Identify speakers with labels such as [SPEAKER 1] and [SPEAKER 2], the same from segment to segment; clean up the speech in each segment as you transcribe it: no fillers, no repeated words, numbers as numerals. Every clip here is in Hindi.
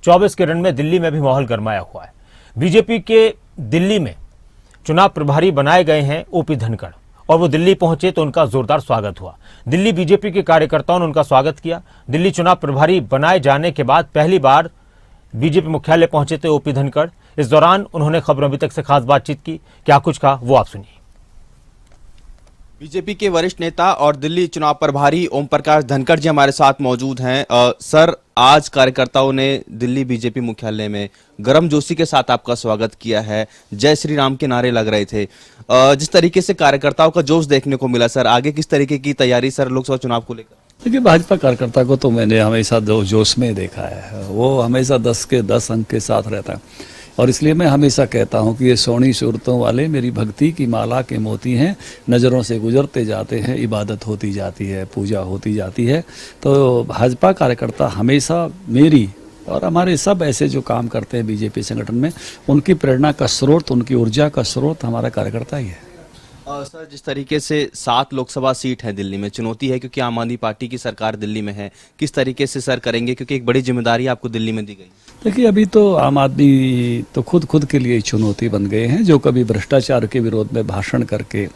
[SPEAKER 1] 24 के रन में दिल्ली में भी माहौल गरमाया हुआ है। बीजेपी के दिल्ली में चुनाव प्रभारी बनाए गए हैं ओपी धनखड़ और वो दिल्ली पहुंचे तो उनका जोरदार स्वागत हुआ। दिल्ली बीजेपी के कार्यकर्ताओं ने उनका स्वागत किया। दिल्ली चुनाव प्रभारी बनाए जाने के बाद पहली बार बीजेपी मुख्यालय पहुंचे थे ओपी धनखड़। इस दौरान उन्होंने खबरों अभी तक से खास बातचीत की। क्या कुछ कहा वो आप सुनिए।
[SPEAKER 2] बीजेपी के वरिष्ठ नेता और दिल्ली चुनाव प्रभारी ओम प्रकाश धनखड़ जी हमारे साथ मौजूद हैं। सर, आज कार्यकर्ताओं ने दिल्ली बीजेपी मुख्यालय में गर्मजोशी के साथ आपका स्वागत किया है। जय श्री राम के नारे लग रहे थे। जिस तरीके से कार्यकर्ताओं का जोश देखने को मिला, सर आगे किस तरीके की तैयारी सर लोकसभा चुनाव को लेकर?
[SPEAKER 3] देखिए, भाजपा कार्यकर्ता को तो मैंने हमेशा जोश में देखा है। वो हमेशा 10 के 10 अंक के साथ रहता है और इसलिए मैं हमेशा कहता हूं कि ये सोनी सूरतों वाले मेरी भक्ति की माला के मोती हैं। नज़रों से गुजरते जाते हैं, इबादत होती जाती है, पूजा होती जाती है। तो भाजपा कार्यकर्ता हमेशा मेरी और हमारे सब ऐसे जो काम करते हैं बीजेपी संगठन में, उनकी प्रेरणा का स्रोत, उनकी ऊर्जा का स्रोत हमारा कार्यकर्ता ही है।
[SPEAKER 2] सर, जिस तरीके से 7 लोकसभा सीट है दिल्ली में, चुनौती है क्योंकि आम आदमी पार्टी की सरकार दिल्ली में है। किस तरीके से सर करेंगे, क्योंकि एक बड़ी जिम्मेदारी आपको दिल्ली में दी गई?
[SPEAKER 3] देखिए, अभी तो आम आदमी तो खुद के लिए चुनौती बन गए हैं। जो कभी भ्रष्टाचार के विरोध में भाषण करके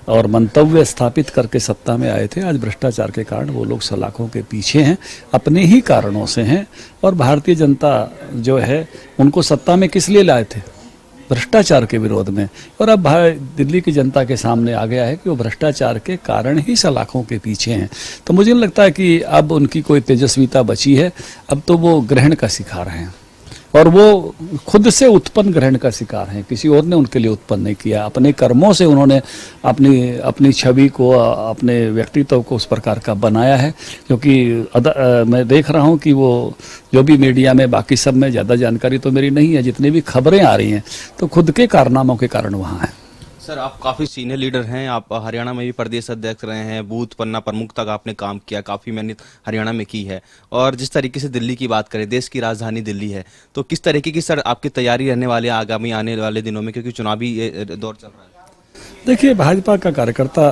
[SPEAKER 3] और मंतव्य स्थापित करके सत्ता में आए थे, आज भ्रष्टाचार के कारण वो लोग सलाखों के पीछे हैं, अपने ही कारणों से हैं। और भारतीय जनता जो है उनको सत्ता में किस लिए लाए थे? भ्रष्टाचार के विरोध में। और अब दिल्ली की जनता के सामने आ गया है कि वो भ्रष्टाचार के कारण ही सलाखों के पीछे हैं। तो मुझे नहीं लगता है कि अब उनकी कोई तेजस्विता बची है। अब तो वो ग्रहण का शिकार हैं और वो खुद से उत्पन्न ग्रहण का शिकार हैं। किसी और ने उनके लिए उत्पन्न नहीं किया। अपने कर्मों से उन्होंने अपनी छवि को, अपने व्यक्तित्व को उस प्रकार का बनाया है। क्योंकि मैं देख रहा हूं कि वो जो भी मीडिया में, बाकी सब में ज़्यादा जानकारी तो मेरी नहीं है, जितनी भी खबरें आ रही हैं तो खुद के कारनामों के कारण वहाँ हैं।
[SPEAKER 2] सर, आप काफ़ी सीनियर लीडर हैं। आप हरियाणा में भी प्रदेश अध्यक्ष रहे हैं, बूथ पन्ना प्रमुख तक आपने काम किया, काफ़ी मेहनत हरियाणा में की है। और जिस तरीके से दिल्ली की बात करें, देश की राजधानी दिल्ली है, तो किस तरीके की सर आपकी तैयारी रहने वाली है आगामी आने वाले दिनों में, क्योंकि चुनावी दौर चल रहा है?
[SPEAKER 3] देखिए, भाजपा का कार्यकर्ता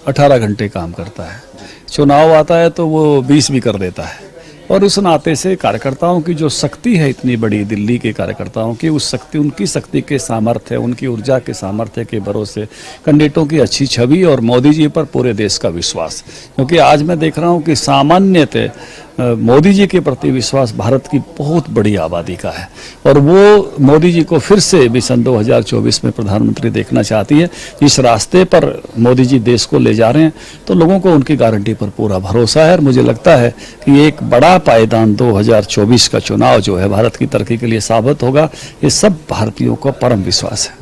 [SPEAKER 3] 18 घंटे काम करता है। चुनाव आता है तो वो 20 भी कर देता है। और उस नाते से कार्यकर्ताओं की जो शक्ति है इतनी बड़ी, दिल्ली के कार्यकर्ताओं की, उस शक्ति, उनकी शक्ति के सामर्थ्य, उनकी ऊर्जा के सामर्थ्य के भरोसे, कैंडिडेटों की अच्छी छवि और मोदी जी पर पूरे देश का विश्वास। क्योंकि आज मैं देख रहा हूं कि सामान्यतः मोदी जी के प्रति विश्वास भारत की बहुत बड़ी आबादी का है और वो मोदी जी को फिर से भी सन 2024 में प्रधानमंत्री देखना चाहती है। इस रास्ते पर मोदी जी देश को ले जा रहे हैं तो लोगों को उनकी गारंटी पर पूरा भरोसा है। और मुझे लगता है कि एक बड़ा पायदान 2024 का चुनाव जो है भारत की तरक्की के लिए साबित होगा। ये सब भारतीयों को परम विश्वास है।